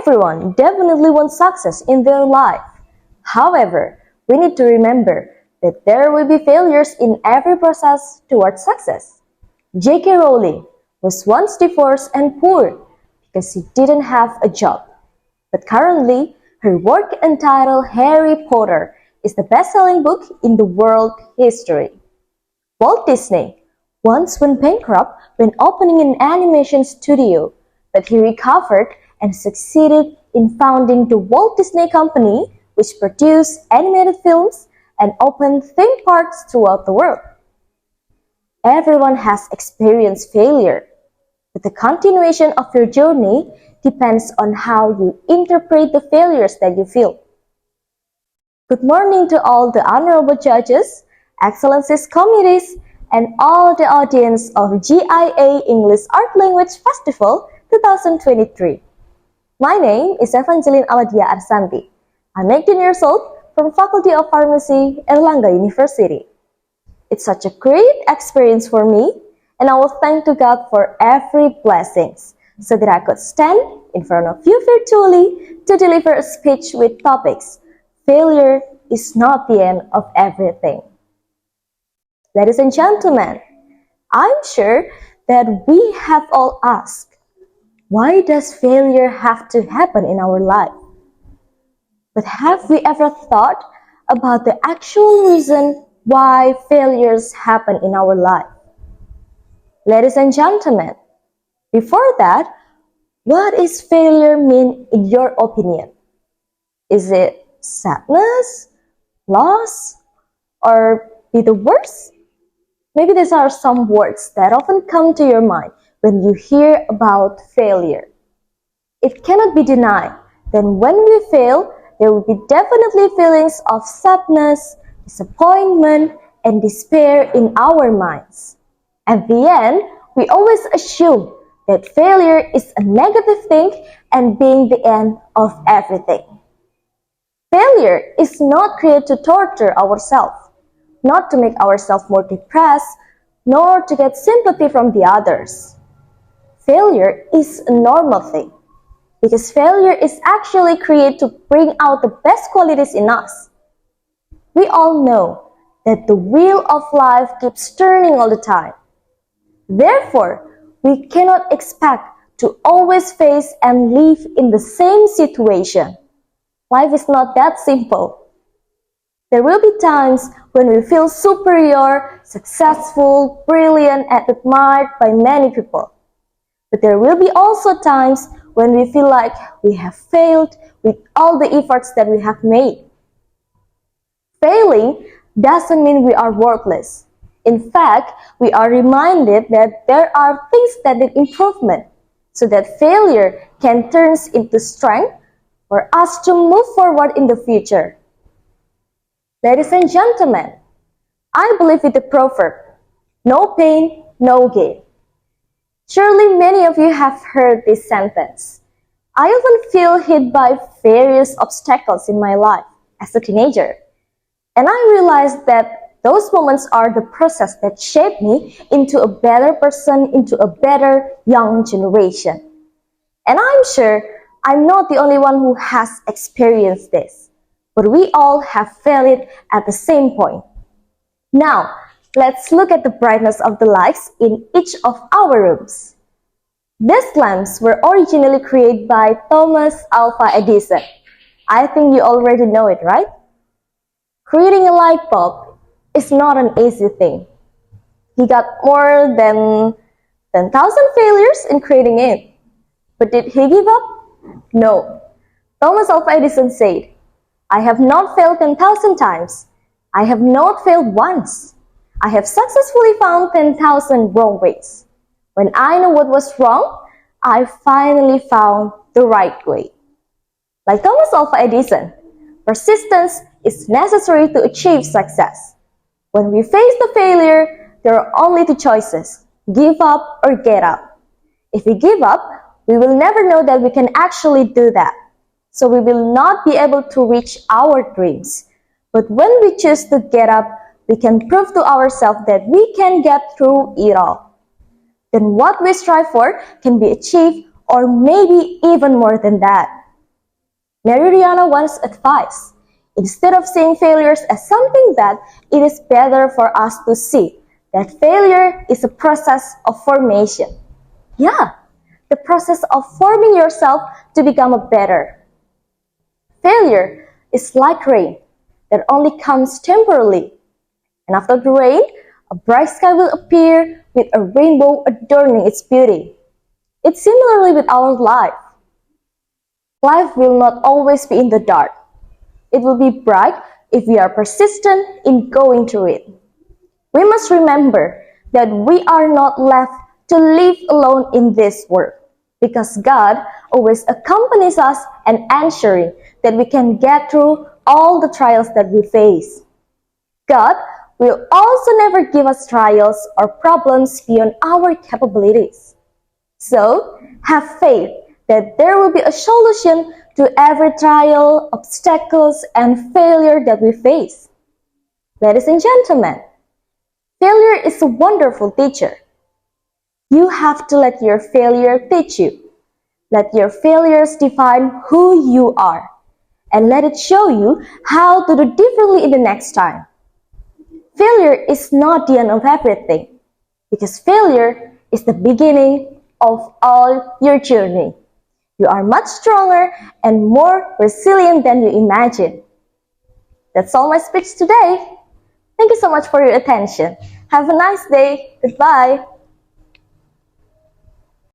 Everyone definitely wants success in their life. However, we need to remember that there will be failures in every process towards success. J.K. Rowling was once divorced and poor because she didn't have a job. But currently, her work entitled Harry Potter is the best-selling book in the world history. Walt Disney once went bankrupt when opening an animation studio, but he recovered and succeeded in founding the Walt Disney Company, which produced animated films and opened theme parks throughout the world. Everyone has experienced failure, but the continuation of your journey depends on how you interpret the failures that you feel. Good morning to all the honorable judges, excellencies committees, and all the audience of GIA English Art Language Festival 2023. My name is Evangeline Alodya. I'm 18 years old from Faculty of Pharmacy, Airlangga University. It's such a great experience for me, and I will thank to God for every blessings, so that I could stand in front of you virtually to deliver a speech with topics. Failure is not the end of everything. Ladies and gentlemen, I'm sure that we have all asked, why does failure have to happen in our life? But have we ever thought about the actual reason why failures happen in our life? Ladies and gentlemen, before that, what is failure mean in your opinion? Is it sadness, loss, or be the worst? Maybe these are some words that often come to your mind when you hear about failure. It cannot be denied that when we fail, there will be definitely feelings of sadness, disappointment, and despair in our minds. At the end, we always assume that failure is a negative thing and being the end of everything. Failure is not created to torture ourselves, not to make ourselves more depressed, nor to get sympathy from the others. Failure is a normal thing, because failure is actually created to bring out the best qualities in us. We all know that the wheel of life keeps turning all the time. Therefore, we cannot expect to always face and live in the same situation. Life is not that simple. There will be times when we feel superior, successful, brilliant, and admired by many people. But there will be also times when we feel like we have failed with all the efforts that we have made. Failing doesn't mean we are worthless. In fact, we are reminded that there are things that need improvement, so that failure can turn into strength for us to move forward in the future. Ladies and gentlemen, I believe in the proverb, no pain, no gain. Surely many of you have heard this sentence. I often feel hit by various obstacles in my life as a teenager, and I realized that those moments are the process that shaped me into a better person, into a better young generation. And I'm sure I'm not the only one who has experienced this, but we all have failed at the same point. Now, let's look at the brightness of the lights in each of our rooms. These lamps were originally created by Thomas Alva Edison. I think you already know it, right? Creating a light bulb is not an easy thing. He got more than 10,000 failures in creating it. But did he give up? No. Thomas Alva Edison said, I have not failed 10,000 times. I have not failed once. I have successfully found 10,000 wrong ways. When I know what was wrong, I finally found the right way. Like Thomas Alva Edison, persistence is necessary to achieve success. When we face the failure, there are only two choices, give up or get up. If we give up, we will never know that we can actually do that. So we will not be able to reach our dreams. But when we choose to get up, we can prove to ourselves that we can get through it all. Then what we strive for can be achieved, or maybe even more than that. Mariana once advised, instead of seeing failures as something bad, it is better for us to see that failure is a process of formation. Yeah, the process of forming yourself to become a better. Failure is like rain that only comes temporarily. And after the rain, a bright sky will appear with a rainbow adorning its beauty. It's similarly with our life. Life will not always be in the dark. It will be bright if we are persistent in going through it. We must remember that we are not left to live alone in this world, because God always accompanies us and ensuring that we can get through all the trials that we face. God will also never give us trials or problems beyond our capabilities. So, have faith that there will be a solution to every trial, obstacles, and failure that we face. Ladies and gentlemen, failure is a wonderful teacher. You have to let your failure teach you. Let your failures define who you are, and let it show you how to do differently in the next time. Failure is not the end of everything, because failure is the beginning of all your journey. You are much stronger and more resilient than you imagine. That's all my speech today. Thank you so much for your attention. Have a nice day. Goodbye.